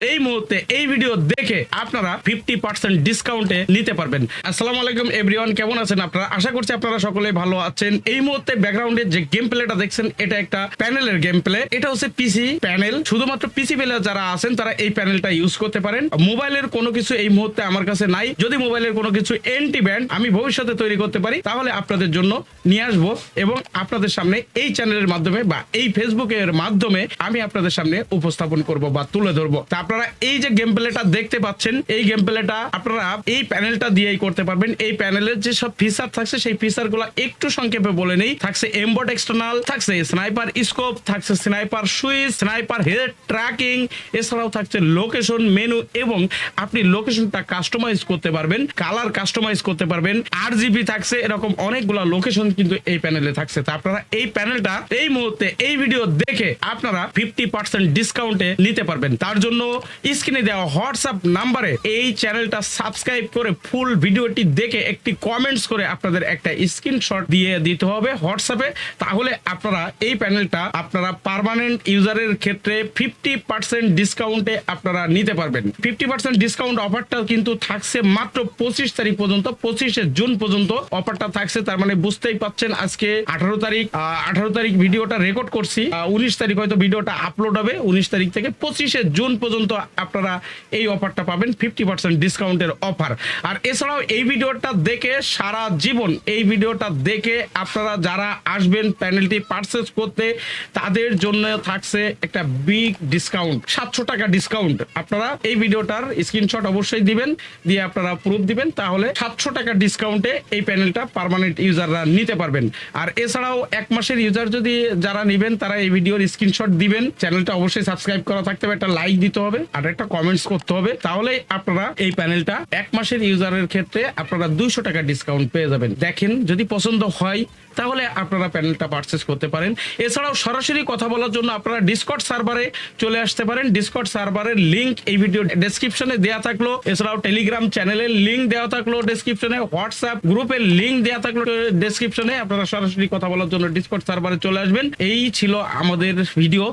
এই মুহূর্তে এই ভিডিও দেখে আপনারা 50% ডিসকাউন্টে নিতে পারবেন। আসসালামু আলাইকুম এভরিওয়ান, কেমন আছেন আপনারা? আশা করছি আপনারা সকলেই ভালো আছেন। এই মুহূর্তে ব্যাকগ্রাউন্ডে যে গেম প্লেটা দেখছেন এটা একটা প্যানেলের গেম প্লে। এটা হচ্ছে পিসি প্যানেল। শুধুমাত্র পিসি প্লেয়ার যারা আছেন তারা এই প্যানেলটা ইউজ করতে পারেন। মোবাইলের কোনো কিছু এই মুহূর্তে আমার কাছে নাই। যদি মোবাইলের কোনো কিছু এন্টি ব্যান্ড আমি ভবিষ্যতে তৈরি করতে পারি তাহলে আপনাদের জন্য নিয়ে আসবো এবং আপনাদের সামনে এই চ্যানেলের মাধ্যমে বা এই ফেসবুকের মাধ্যমে আমি আপনাদের সামনে উপস্থাপন করব বা তুলে ধরবো। আপনারা এই যে গেম প্লেটা দেখতে পাচ্ছেন এই গেম প্লেটা আপনারা এই প্যানেলটা দিয়েই করতে পারবেন। এই প্যানেলের যে সব ফিচার থাকছে সেই ফিচার গুলো একটু সংক্ষেপে বলে নেই। থাকছে এমবড এক্সটার্নাল, থাকছে স্নাইপার স্কোপ, থাকছে sniper switch, sniper head tracking, এছাড়াও থাকছে লোকেশন মেনু এবং আপনি লোকেশনটা কাস্টমাইজ করতে পারবেন, কালার কাস্টমাইজ করতে পারবেন। RGB থাকছে, এরকম অনেকগুলো লোকেশন কিন্তু এই প্যানেলে থাকছে। তা আপনারা এই প্যানেলটা এই মুহূর্তে এই ভিডিও দেখে আপনারা 50% ডিসকাউন্টে নিতে পারবেন। তার জন্য স্ক্রিনে দেওয়া হোয়াটসঅ্যাপ নাম্বারে এই চ্যানেলটা সাবস্ক্রাইব করে ফুল ভিডিওটি দেখে একটি কমেন্টস করে আপনাদের একটা স্ক্রিনশট দিয়ে দিতে হবে হোয়াটসঅ্যাপে। তাহলে আপনারা এই প্যানেলটা আপনারা পার্মানেন্ট ইউজারের ক্ষেত্রে 50% ডিসকাউন্টে আপনারা নিতে পারবেন। 50% ডিসকাউন্ট অফারটা কিন্তু থাকছে মাত্র 25 তারিখ পর্যন্ত, 25শে জুন পর্যন্ত অফারটা থাকছে। তার মানে বুঝতেই পাচ্ছেন আজকে 18 তারিখ ভিডিওটা রেকর্ড করছি, 19 তারিখ হয়তো ভিডিওটা আপলোড হবে। 19 তারিখ থেকে 25শে জুন পর্যন্ত আপনারা এই অফারটা পাবেন, 50% ডিসকাউন্টের অফার। আর এছাড়াও এই ভিডিওটা দেখে সারা জীবন এই ভিডিওটা দেখে আপনারা যারা আসবেন প্যানেলটি পারচেজ করতে তাদের জন্য থাকছে একটা বিগ ডিসকাউন্ট, 700 টাকা ডিসকাউন্ট। আপনারা এই ভিডিওটার স্ক্রিনশট অবশ্যই দিবেন, দিয়ে আপনারা প্রুফ দিবেন, তাহলে 700 টাকা ডিসকাউন্টে এই প্যানেলটা পার্মানেন্ট ইউজাররা নিতে পারবেন। আর এছাড়াও এক মাসের ইউজার যদি যারা নেবেন তারা এই ভিডিওর স্ক্রিনশট দিবেন, চ্যানেলটা অবশ্যই সাবস্ক্রাইব করা থাকতে হবে, একটা লাইক দিতে হবে আর একটা কমেন্টস করতে হবে, তাহলে আপনারা এই প্যানেলটা এক মাসের ইউজারের ক্ষেত্রে আপনারা 200 টাকা ডিসকাউন্ট পেয়ে যাবেন। দেখেন যদি পছন্দ হয় তাহলে আপনারা প্যানেলটা পারচেজ করতে পারেন। এছাড়াও সরাসরি কথা বলার জন্য আপনারা ডিসকর্ড সার্ভারে চলে আসতে পারেন। ডিসকর্ড সার্ভারের লিংক এই ভিডিও ডেসক্রিপশনে দেওয়া থাকলো, এছাড়াও টেলিগ্রাম চ্যানেলের লিংক দেওয়া থাকলো ডেসক্রিপশনে, হোয়াটসঅ্যাপ গ্রুপের লিংক দেওয়া থাকলো ডেসক্রিপশনে। আপনারা সরাসরি কথা বলার জন্য ডিসকর্ড সার্ভারে চলে আসবেন। এই ছিল আমাদের ভিডিও।